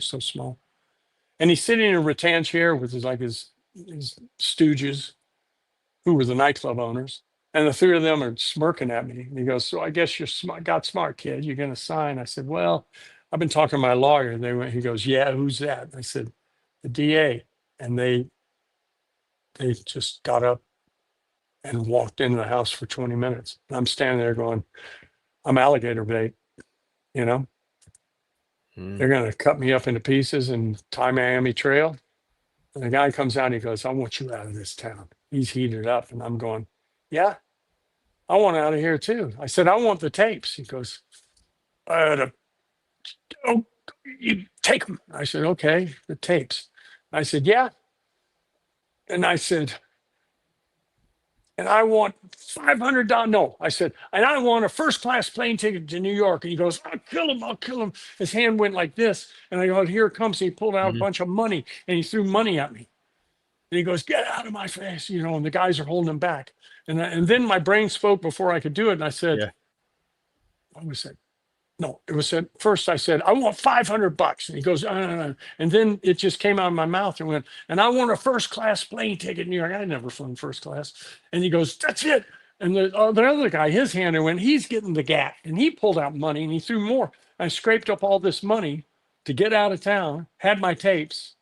so small. And he's sitting in a rattan chair with his stooges, who were the nightclub owners. And the three of them are smirking at me. And he goes, "So I guess you're smart, got smart, kid. You're going to sign." I said, "Well, I've been talking to my lawyer." He goes, "Yeah, who's that?" I said, "The DA." And they just got up and walked into the house for 20 minutes. And I'm standing there going, "I'm alligator bait, you know? They're going to cut me up into pieces and tie Miami Trail." And the guy comes out and he goes, "I want you out of this town." He's heated up. And I'm going, "Yeah, I want out of here too." I said, "I want the tapes." He goes, "Oh, you take them." I said, "Okay, the tapes." I said, "Yeah." And I said, "And I want $500. No," I said, "and I want a first class plane ticket to New York." And he goes, "I'll kill him. I'll kill him." His hand went like this. And I go, "Here it comes." And he pulled out a bunch of money and he threw money at me. And he goes, "Get out of my face," and the guys are holding him back. And then my brain spoke before I could do it. And I said, Yeah. what was it? No, it was said first. I said, "I want $500. And he goes, and then it just came out of my mouth and went, "And I want a first class plane ticket to New York." I never flown first class. And he goes, "That's it." And the other guy, his hand, and went, "He's getting the gap." And he pulled out money and he threw more. I scraped up all this money to get out of town, had my tapes,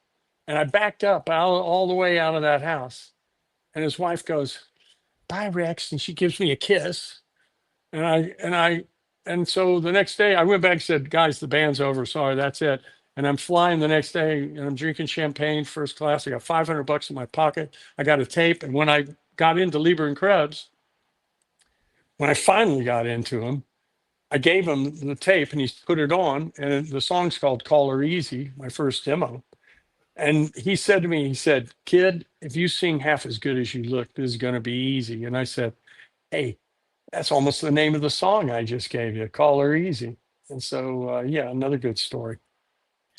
and I backed up all the way out of that house. And his wife goes, "Bye, Rex." And she gives me a kiss. And so the next day I went back and said, "Guys, the band's over. Sorry, that's it." And I'm flying the next day and I'm drinking champagne first class. I got $500 in my pocket. I got a tape. And when I got into Lieber and Krebs, when I finally got into him, I gave him the tape and he put it on. And the song's called "Call Her Easy," my first demo. And he said to me, he said, "Kid, if you sing half as good as you look, this is going to be easy." And I said, "Hey, that's almost the name of the song I just gave you, 'Call Her Easy.'" And so, yeah, another good story.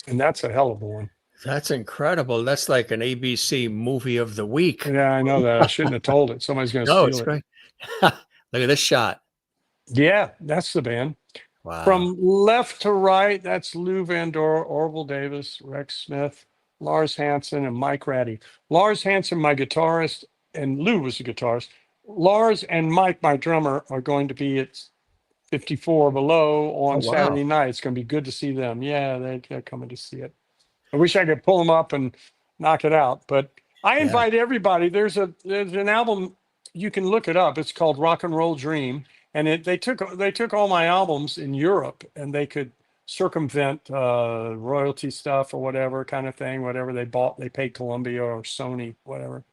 And that's a hell of a one. That's incredible. That's like an ABC movie of the week. Yeah, I know that. I shouldn't have told it. Somebody's going to No, steal it's it. great. Look at this shot. Yeah, that's the band. Wow. From left to right, that's Lou Van Dor, Orville Davis, Rex Smith, Lars Hansen, and Mike Ratty. Lars Hansen, my guitarist, and Lou was the guitarist. Lars and Mike, my drummer, are going to be at 54 Below on Saturday night. It's going to be good to see them. Yeah, they're coming to see it. I wish I could pull them up and knock it out, but I invite everybody. There's an album, you can look it up. It's called Rock and Roll Dream, and they took all my albums in Europe, and they could circumvent royalty stuff or whatever kind of thing. Whatever they bought, they paid Columbia or Sony, whatever.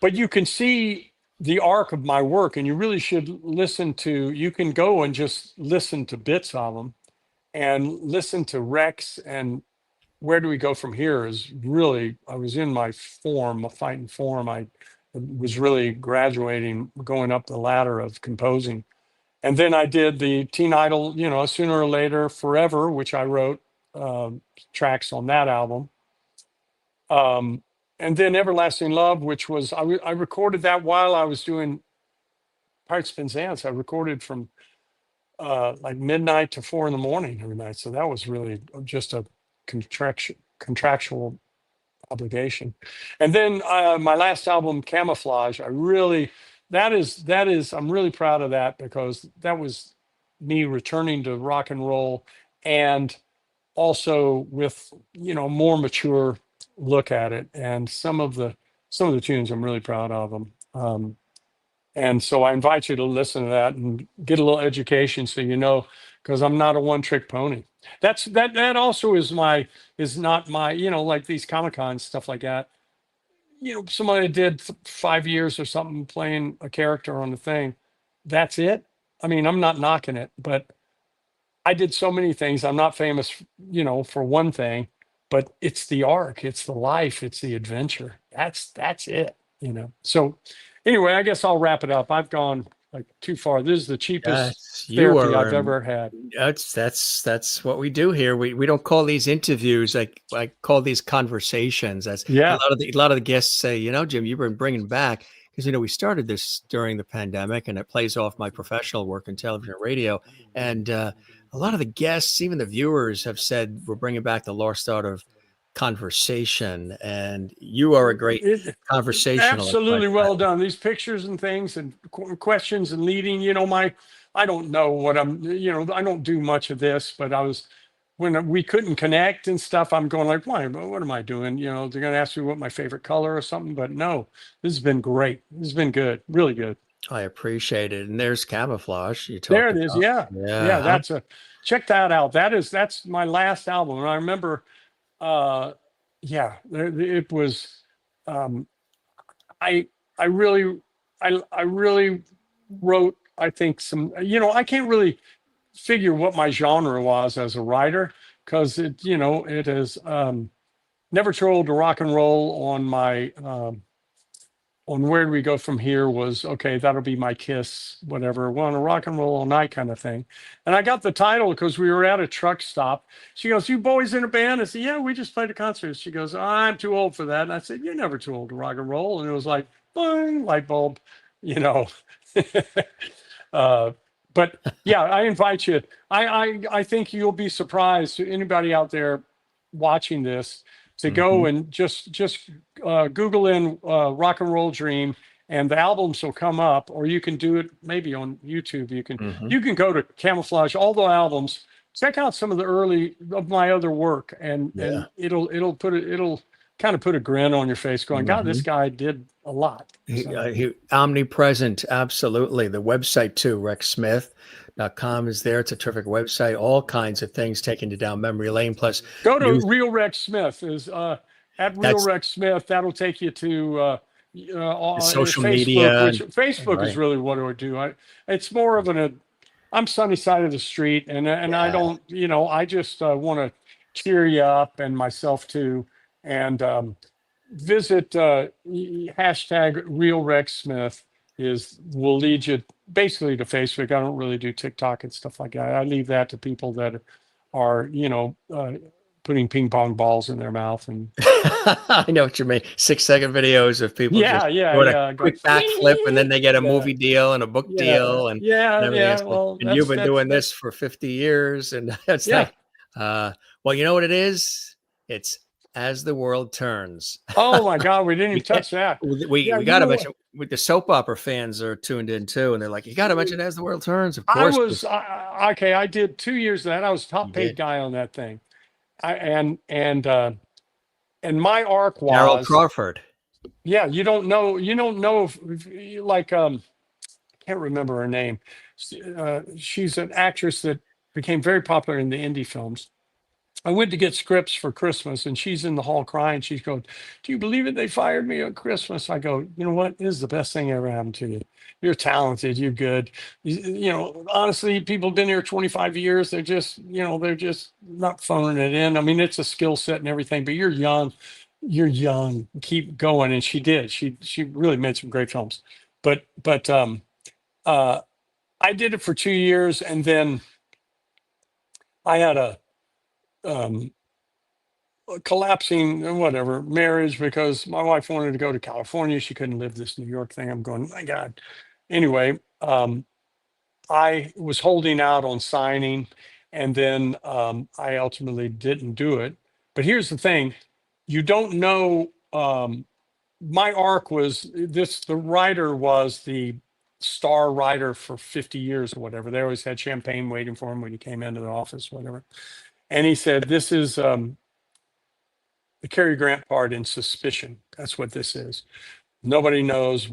But you can see the arc of my work, and you really should listen to. You can go and just listen to bits of them, and listen to Rex and Where Do We Go From Here is really, I was in my fighting form. I was really graduating, going up the ladder of composing. And then I did the Teen Idol, Sooner or Later, Forever, which I wrote tracks on that album. And then Everlasting Love, which was, I recorded that while I was doing Pirates of Penzance. I recorded from like midnight to 4 a.m. every night. So that was really just a contractual obligation. And then my last album, Camouflage, I'm really proud of that, because that was me returning to rock and roll, and also with more mature look at it. And some of the tunes I'm really proud of them. And so I invite you to listen to that and get a little education, so because I'm not a one-trick pony. That also is not my, like these Comic-Con stuff like that. Somebody did 5 years or something playing a character on the thing. That's it. I mean, I'm not knocking it, but I did so many things. I'm not famous, for one thing, but it's the arc, it's the life, it's the adventure. That's it, So anyway, I guess I'll wrap it up. I've gone like too far. This is the cheapest therapy I've ever had. That's what we do here. We don't call these interviews. I call these conversations. As a lot of the guests say, Jim, you've been bringing back, because we started this during the pandemic, and it plays off my professional work in television and radio. And a lot of the guests, even the viewers, have said we're bringing back the lost art of conversation, and you are a great conversationalist, my Absolutely well friend. done. These pictures and things and questions and leading, I don't know what I don't do much of this, but when we couldn't connect and stuff, I'm going like, why, what am I doing? They're going to ask me what my favorite color or something, but no, this has been great. This has been good. Really good. I appreciate it. And there's camouflage you There talked it is. about. Yeah. Yeah. Check that out. That's my last album. And I remember, yeah, it was, um, I I really I really wrote, I think, some, I can't really figure what my genre was as a writer, because it is, Never Too Old to Rock and Roll on my, on Where Do We Go From Here was okay, that'll be my Kiss, whatever, well, a rock and roll all night kind of thing. And I got the title because we were at a truck stop. She goes, "You boys in a band?" I said, "Yeah, we just played a concert." She goes, "I'm too old for that." And I said, "You're never too old to rock and roll." And it was like, boing, light bulb, you know. uh, but yeah, I invite you. I think you'll be surprised, to anybody out there watching this, to go Mhm. and just Google in Rock and Roll Dream, and the albums will come up, or you can do it maybe on YouTube. Mhm. You can go to Camouflage, all the albums, check out some of the early of my other work, and Yeah. it'll kind of put a grin on your face, going, "God, this Mhm. guy did a lot." So Omnipresent, absolutely. The website too, rexsmith.com is there. It's a terrific website. All kinds of things taking you down memory lane. Plus, go to news. Real Rex Smith, is at Real That's Rex Smith. That'll take you to the social Facebook, media. which Facebook is Right. really what I would do. It's more of I'm sunny side of the street, and I Yeah. don't, I just want to cheer you up, and myself too. And visit hashtag Real Rex Smith will lead you basically to Facebook. I don't really do TikTok and stuff like that. I leave that to people that are, putting ping pong balls in their mouth, and I know what you mean. 6-second videos of people just doing a going, quick backflip, and then they get a yeah, movie deal and a book deal and everything else. Well, And you've been doing that's this for 50 years, and that's yeah. like, well, you know what it is? It's As the World Turns. Oh my God, we didn't We even can't. touch that. We Yeah, we got to mention. With the soap opera fans are tuned in too, and they're like, "You got to mention As the World Turns." Of I course, was okay. I did 2 years of that. I was top you paid did. guy on that thing. I and my arc Carol was, Crawford. yeah, you don't know if like, can't remember her name. She's an actress that became very popular in the indie films. I went to get scripts for Christmas, and she's in the hall crying. She's going, "Do you believe it? They fired me on Christmas." I go, "You know what? This is the best thing ever happened to you. You're talented. You're good. Honestly, people have been here 25 years. They're just not phoning it in. I mean, it's a skill set and everything, but you're young. You're young. Keep going." And she did. She really made some great films. But uh, I did it for 2 years, and then I had um, collapsing, whatever, marriage, because my wife wanted to go to California. She couldn't live this New York thing. I'm going, my God. Anyway, I was holding out on signing, and then I ultimately didn't do it. But here's the thing: you don't know. My arc was this: the writer was the star writer for 50 years or whatever. They always had champagne waiting for him when he came into the office, whatever. And he said, "This is the Cary Grant part in Suspicion. That's what this is. Nobody knows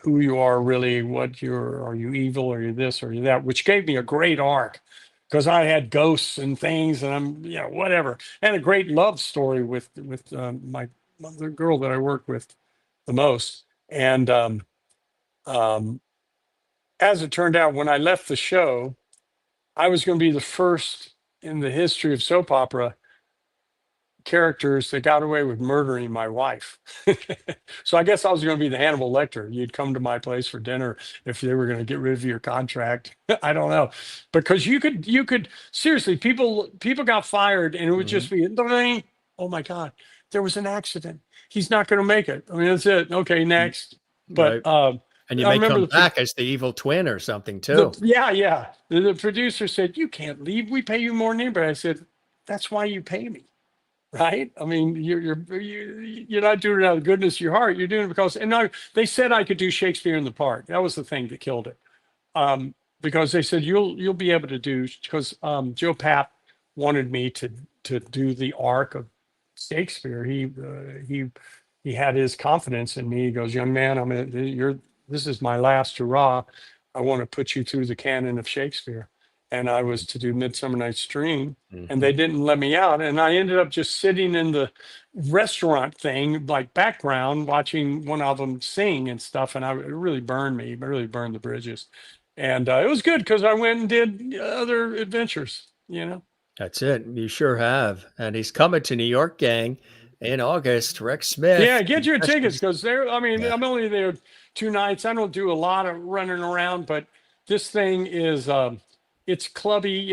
who you are really, are you evil, or you this or you that," which gave me a great arc, because I had ghosts and things, and I'm, whatever, and a great love story with the girl that I work with the most. And um, as it turned out, when I left the show, I was going to be the first in the history of soap opera characters that got away with murdering my wife. So I guess I was going to be the Hannibal Lecter. You'd come to my place for dinner if they were going to get rid of your contract. I don't know, because you could seriously, people got fired, and it would Mhm. just be, "Ding. Oh my God, there was an accident. He's not going to make it. I mean, that's it. Okay, next." But Right. And you I may remember come back as the evil twin or something too. yeah. The producer said, "You can't leave. We pay you more than anybody." I said, "That's why you pay me." Right? I mean, you're not doing it out of the goodness of your heart. You're doing it because, they said I could do Shakespeare in the Park. That was the thing that killed it. Because they said you'll be able to do, because Joe Papp wanted me to do the arc of Shakespeare. He had his confidence in me. He goes, "Young man, this is my last hurrah. I want to put you through the canon of Shakespeare." And I was to do Midsummer Night's Dream, and they didn't let me out. And I ended up just sitting in the restaurant thing, like background, watching one of them sing and stuff. And it really burned me, it really burned the bridges. And it was good because I went and did other adventures, That's it. You sure have. And he's coming to New York, gang, in August. Rex Smith. Yeah, get your tickets because Yeah. I'm only there 2 nights. I don't do a lot of running around, but this thing is, it's clubby.